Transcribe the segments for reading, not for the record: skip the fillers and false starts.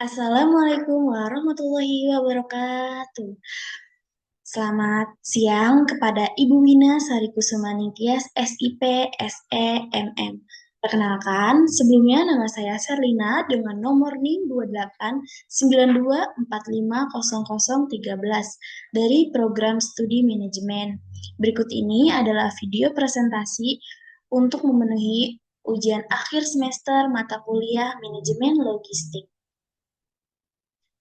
Assalamualaikum warahmatullahi wabarakatuh. Selamat siang kepada Ibu Wina Sarikusuma Ningtyas, SIP, SE, MM. Perkenalkan, sebelumnya nama saya Serlina dengan nomor NIM 2892450013 dari Program Studi Manajemen. Berikut ini adalah video presentasi untuk memenuhi ujian akhir semester mata kuliah Manajemen Logistik.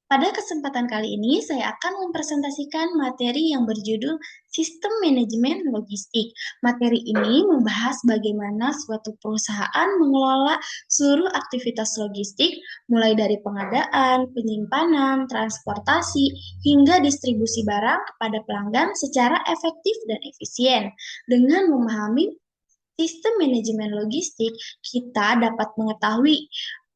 Pada kesempatan kali ini, saya akan mempresentasikan materi yang berjudul Sistem Manajemen Logistik. Materi ini membahas bagaimana suatu perusahaan mengelola seluruh aktivitas logistik, mulai dari pengadaan, penyimpanan, transportasi, hingga distribusi barang kepada pelanggan secara efektif dan efisien. Dengan memahami sistem manajemen logistik, kita dapat mengetahui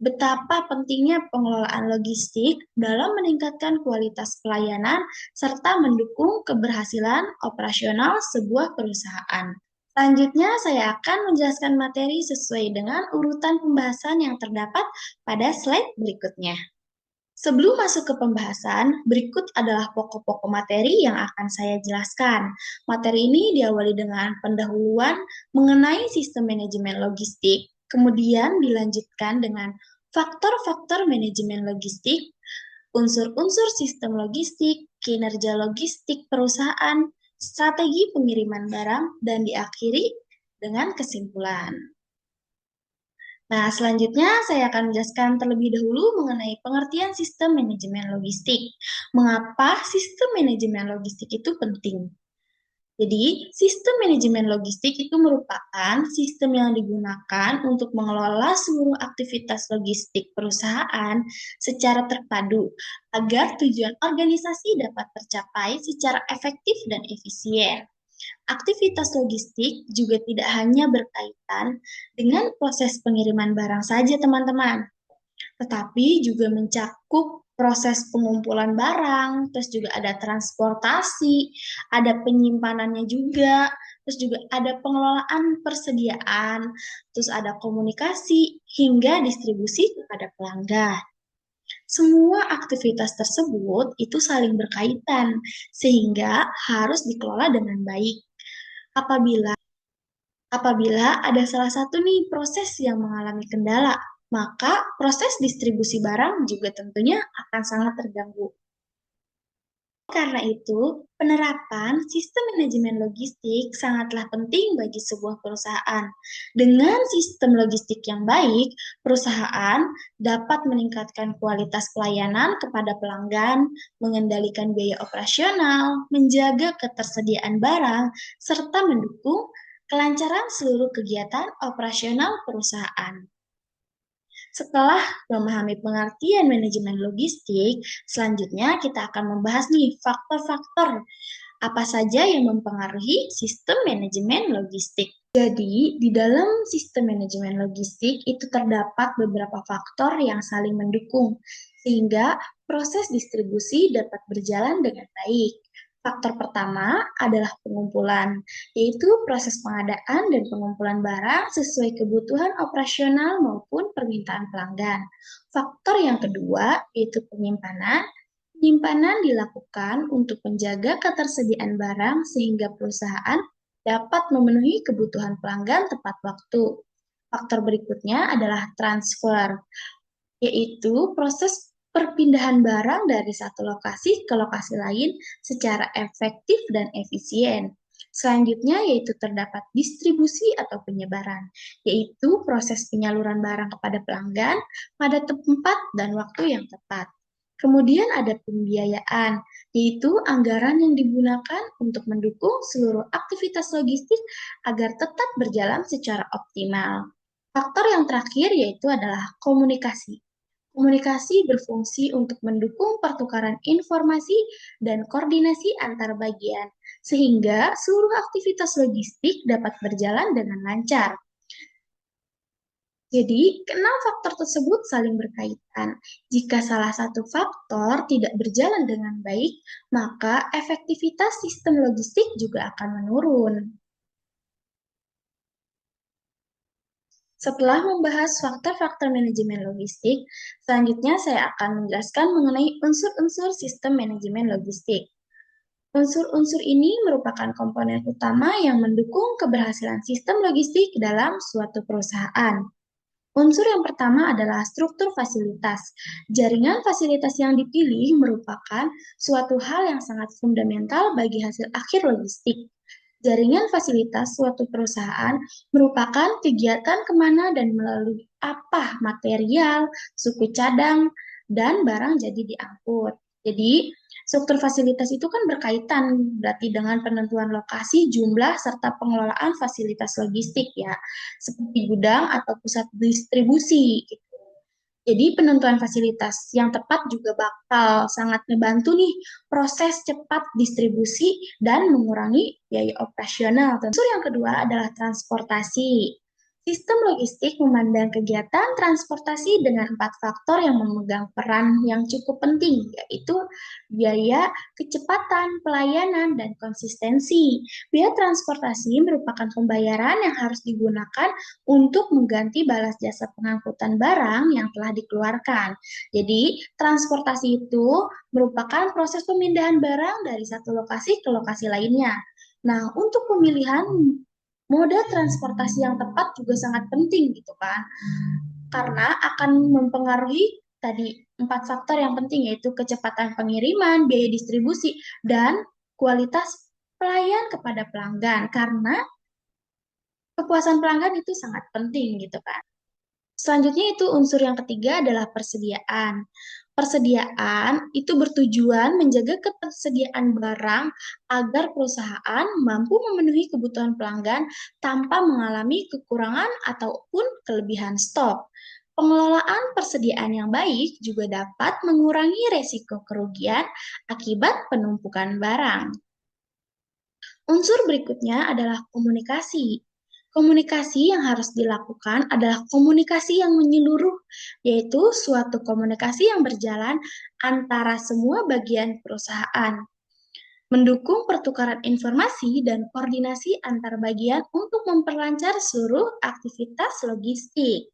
betapa pentingnya pengelolaan logistik dalam meningkatkan kualitas pelayanan serta mendukung keberhasilan operasional sebuah perusahaan. Selanjutnya, saya akan menjelaskan materi sesuai dengan urutan pembahasan yang terdapat pada slide berikutnya. Sebelum masuk ke pembahasan, berikut adalah pokok-pokok materi yang akan saya jelaskan. Materi ini diawali dengan pendahuluan mengenai sistem manajemen logistik, kemudian dilanjutkan dengan faktor-faktor manajemen logistik, unsur-unsur sistem logistik, kinerja logistik perusahaan, strategi pengiriman barang, dan diakhiri dengan kesimpulan. Nah, selanjutnya saya akan menjelaskan terlebih dahulu mengenai pengertian sistem manajemen logistik. Mengapa sistem manajemen logistik itu penting? Jadi, sistem manajemen logistik itu merupakan sistem yang digunakan untuk mengelola seluruh aktivitas logistik perusahaan secara terpadu agar tujuan organisasi dapat tercapai secara efektif dan efisien. Aktivitas logistik juga tidak hanya berkaitan dengan proses pengiriman barang saja, teman-teman, tetapi juga mencakup proses pengumpulan barang, terus juga ada transportasi, ada penyimpanannya juga, terus juga ada pengelolaan persediaan, terus ada komunikasi hingga distribusi kepada pelanggan. Semua aktivitas tersebut itu saling berkaitan, sehingga harus dikelola dengan baik. Apabila Apabila ada salah satu nih proses yang mengalami kendala, maka proses distribusi barang juga tentunya akan sangat terganggu. Karena itu, penerapan sistem manajemen logistik sangatlah penting bagi sebuah perusahaan. Dengan sistem logistik yang baik, perusahaan dapat meningkatkan kualitas pelayanan kepada pelanggan, mengendalikan biaya operasional, menjaga ketersediaan barang, serta mendukung kelancaran seluruh kegiatan operasional perusahaan. Setelah memahami pengertian manajemen logistik, selanjutnya kita akan membahas nih faktor-faktor apa saja yang mempengaruhi sistem manajemen logistik. Jadi, di dalam sistem manajemen logistik itu terdapat beberapa faktor yang saling mendukung, sehingga proses distribusi dapat berjalan dengan baik. Faktor pertama adalah pengumpulan, yaitu proses pengadaan dan pengumpulan barang sesuai kebutuhan operasional maupun permintaan pelanggan. Faktor yang kedua yaitu penyimpanan. Penyimpanan dilakukan untuk menjaga ketersediaan barang sehingga perusahaan dapat memenuhi kebutuhan pelanggan tepat waktu. Faktor berikutnya adalah transfer, yaitu proses perpindahan barang dari satu lokasi ke lokasi lain secara efektif dan efisien. Selanjutnya yaitu terdapat distribusi atau penyebaran, yaitu proses penyaluran barang kepada pelanggan pada tempat dan waktu yang tepat. Kemudian ada pembiayaan, yaitu anggaran yang digunakan untuk mendukung seluruh aktivitas logistik agar tetap berjalan secara optimal. Faktor yang terakhir yaitu adalah komunikasi. Komunikasi berfungsi untuk mendukung pertukaran informasi dan koordinasi antar bagian, sehingga seluruh aktivitas logistik dapat berjalan dengan lancar. Jadi, keenam faktor tersebut saling berkaitan. Jika salah satu faktor tidak berjalan dengan baik, maka efektivitas sistem logistik juga akan menurun. Setelah membahas faktor-faktor manajemen logistik, selanjutnya saya akan menjelaskan mengenai unsur-unsur sistem manajemen logistik. Unsur-unsur ini merupakan komponen utama yang mendukung keberhasilan sistem logistik dalam suatu perusahaan. Unsur yang pertama adalah struktur fasilitas. Jaringan fasilitas yang dipilih merupakan suatu hal yang sangat fundamental bagi hasil akhir logistik. Jaringan fasilitas suatu perusahaan merupakan kegiatan kemana dan melalui apa material, suku cadang, dan barang jadi diangkut. Jadi, struktur fasilitas itu kan berkaitan berarti dengan penentuan lokasi, jumlah, serta pengelolaan fasilitas logistik ya, seperti gudang atau pusat distribusi. Jadi penentuan fasilitas yang tepat juga bakal sangat membantu nih proses cepat distribusi dan mengurangi biaya operasional. Unsur yang kedua adalah transportasi. Sistem logistik memandang kegiatan transportasi dengan 4 faktor yang memegang peran yang cukup penting, yaitu biaya, kecepatan, pelayanan, dan konsistensi. Biaya transportasi merupakan pembayaran yang harus digunakan untuk mengganti balas jasa pengangkutan barang yang telah dikeluarkan. Jadi, transportasi itu merupakan proses pemindahan barang dari satu lokasi ke lokasi lainnya. Nah, untuk pemilihan moda transportasi yang tepat juga sangat penting gitu kan. Karena akan mempengaruhi tadi 4 faktor yang penting yaitu kecepatan pengiriman, biaya distribusi, dan kualitas pelayan kepada pelanggan. Karena kepuasan pelanggan itu sangat penting gitu kan. Selanjutnya itu unsur yang ketiga adalah persediaan. Persediaan itu bertujuan menjaga ketersediaan barang agar perusahaan mampu memenuhi kebutuhan pelanggan tanpa mengalami kekurangan ataupun kelebihan stok. Pengelolaan persediaan yang baik juga dapat mengurangi resiko kerugian akibat penumpukan barang. Unsur berikutnya adalah komunikasi. Komunikasi yang harus dilakukan adalah komunikasi yang menyeluruh, yaitu suatu komunikasi yang berjalan antara semua bagian perusahaan, mendukung pertukaran informasi dan koordinasi antar bagian untuk memperlancar seluruh aktivitas logistik.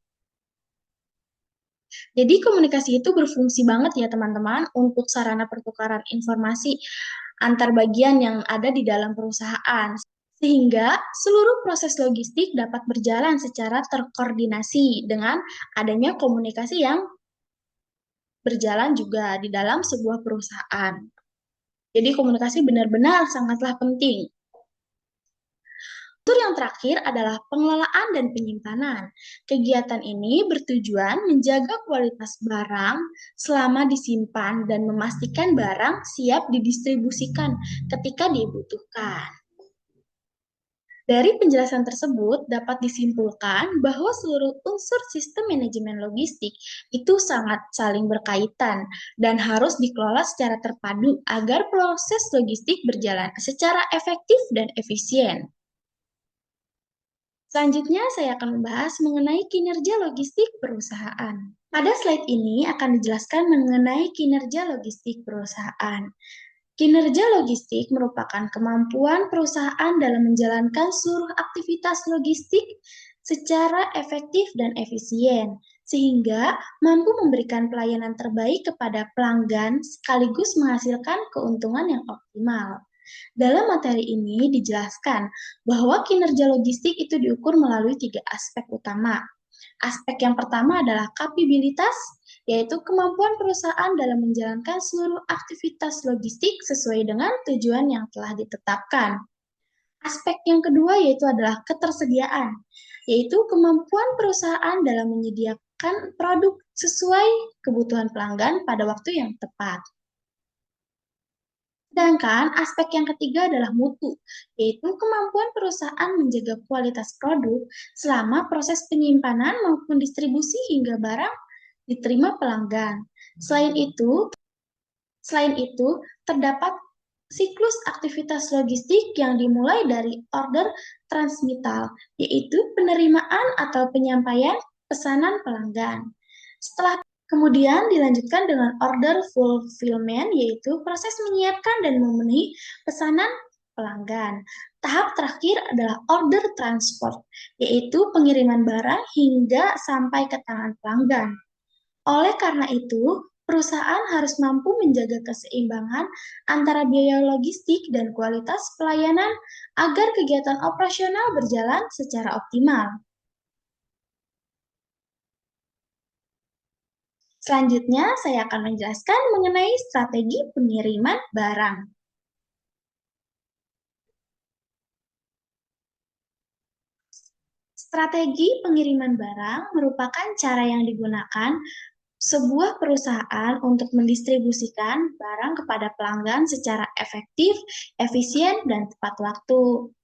Jadi komunikasi itu berfungsi banget ya teman-teman untuk sarana pertukaran informasi antar bagian yang ada di dalam perusahaan. Sehingga seluruh proses logistik dapat berjalan secara terkoordinasi dengan adanya komunikasi yang berjalan juga di dalam sebuah perusahaan. Jadi komunikasi benar-benar sangatlah penting. Unsur yang terakhir adalah pengelolaan dan penyimpanan. Kegiatan ini bertujuan menjaga kualitas barang selama disimpan dan memastikan barang siap didistribusikan ketika dibutuhkan. Dari penjelasan tersebut dapat disimpulkan bahwa seluruh unsur sistem manajemen logistik itu sangat saling berkaitan dan harus dikelola secara terpadu agar proses logistik berjalan secara efektif dan efisien. Selanjutnya, saya akan membahas mengenai kinerja logistik perusahaan. Pada slide ini akan dijelaskan mengenai kinerja logistik perusahaan. Kinerja logistik merupakan kemampuan perusahaan dalam menjalankan seluruh aktivitas logistik secara efektif dan efisien, sehingga mampu memberikan pelayanan terbaik kepada pelanggan sekaligus menghasilkan keuntungan yang optimal. Dalam materi ini dijelaskan bahwa kinerja logistik itu diukur melalui 3 aspek utama. Aspek yang pertama adalah kapabilitas, yaitu kemampuan perusahaan dalam menjalankan seluruh aktivitas logistik sesuai dengan tujuan yang telah ditetapkan. Aspek yang kedua yaitu adalah ketersediaan, yaitu kemampuan perusahaan dalam menyediakan produk sesuai kebutuhan pelanggan pada waktu yang tepat. Sedangkan aspek yang ketiga adalah mutu, yaitu kemampuan perusahaan menjaga kualitas produk selama proses penyimpanan maupun distribusi hingga barang diterima pelanggan. Selain itu, terdapat siklus aktivitas logistik yang dimulai dari order transmittal, yaitu penerimaan atau penyampaian pesanan pelanggan. Setelah kemudian dilanjutkan dengan order fulfillment, yaitu proses menyiapkan dan memenuhi pesanan pelanggan. Tahap terakhir adalah order transport, yaitu pengiriman barang hingga sampai ke tangan pelanggan. Oleh karena itu, perusahaan harus mampu menjaga keseimbangan antara biaya logistik dan kualitas pelayanan agar kegiatan operasional berjalan secara optimal. Selanjutnya, saya akan menjelaskan mengenai strategi pengiriman barang. Strategi pengiriman barang merupakan cara yang digunakan sebuah perusahaan untuk mendistribusikan barang kepada pelanggan secara efektif, efisien, dan tepat waktu.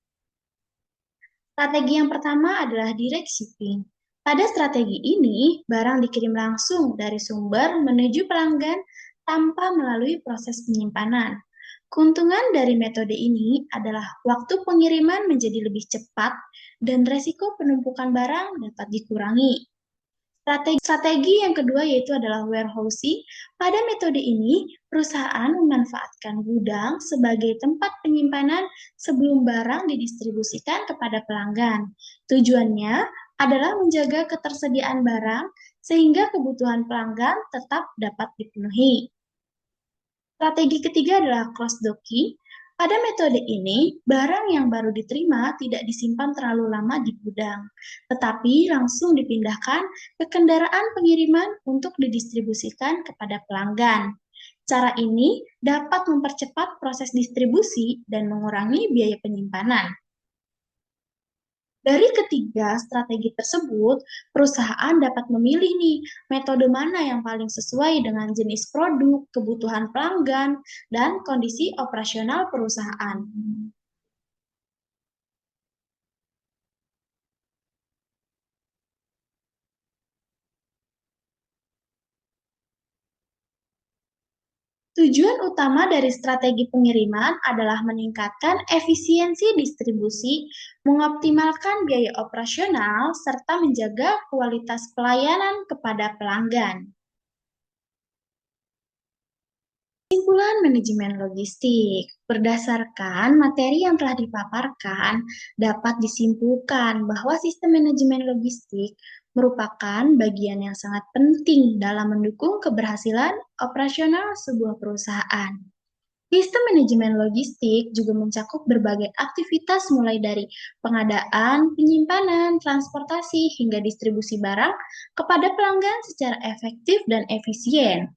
Strategi yang pertama adalah direct shipping. Pada strategi ini, barang dikirim langsung dari sumber menuju pelanggan tanpa melalui proses penyimpanan. Keuntungan dari metode ini adalah waktu pengiriman menjadi lebih cepat dan resiko penumpukan barang dapat dikurangi. Strategi yang kedua yaitu adalah warehousing. Pada metode ini, perusahaan memanfaatkan gudang sebagai tempat penyimpanan sebelum barang didistribusikan kepada pelanggan. Tujuannya adalah menjaga ketersediaan barang sehingga kebutuhan pelanggan tetap dapat dipenuhi. Strategi ketiga adalah cross-docking. Pada metode ini, barang yang baru diterima tidak disimpan terlalu lama di gudang, tetapi langsung dipindahkan ke kendaraan pengiriman untuk didistribusikan kepada pelanggan. Cara ini dapat mempercepat proses distribusi dan mengurangi biaya penyimpanan. Dari ketiga strategi tersebut, perusahaan dapat memilih nih metode mana yang paling sesuai dengan jenis produk, kebutuhan pelanggan, dan kondisi operasional perusahaan. Tujuan utama dari strategi pengiriman adalah meningkatkan efisiensi distribusi, mengoptimalkan biaya operasional, serta menjaga kualitas pelayanan kepada pelanggan. Kesimpulan manajemen logistik. Berdasarkan materi yang telah dipaparkan, dapat disimpulkan bahwa sistem manajemen logistik merupakan bagian yang sangat penting dalam mendukung keberhasilan operasional sebuah perusahaan. Sistem manajemen logistik juga mencakup berbagai aktivitas mulai dari pengadaan, penyimpanan, transportasi, hingga distribusi barang kepada pelanggan secara efektif dan efisien.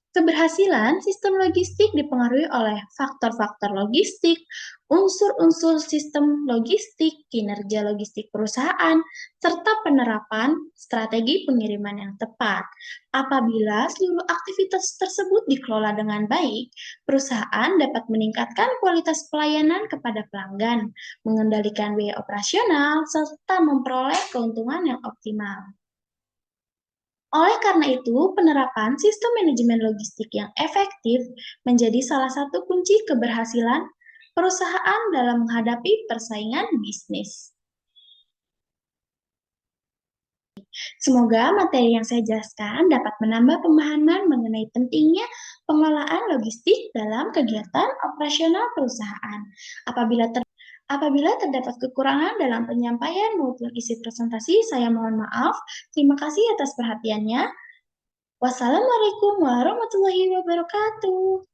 Keberhasilan sistem logistik dipengaruhi oleh faktor-faktor logistik, unsur-unsur sistem logistik, kinerja logistik perusahaan, serta penerapan strategi pengiriman yang tepat. Apabila seluruh aktivitas tersebut dikelola dengan baik, perusahaan dapat meningkatkan kualitas pelayanan kepada pelanggan, mengendalikan biaya operasional, serta memperoleh keuntungan yang optimal. Oleh karena itu, penerapan sistem manajemen logistik yang efektif menjadi salah satu kunci keberhasilan perusahaan dalam menghadapi persaingan bisnis. Semoga materi yang saya jelaskan dapat menambah pemahaman mengenai pentingnya pengelolaan logistik dalam kegiatan operasional perusahaan. Apabila terdapat kekurangan dalam penyampaian maupun isi presentasi, saya mohon maaf. Terima kasih atas perhatiannya. Wassalamualaikum warahmatullahi wabarakatuh.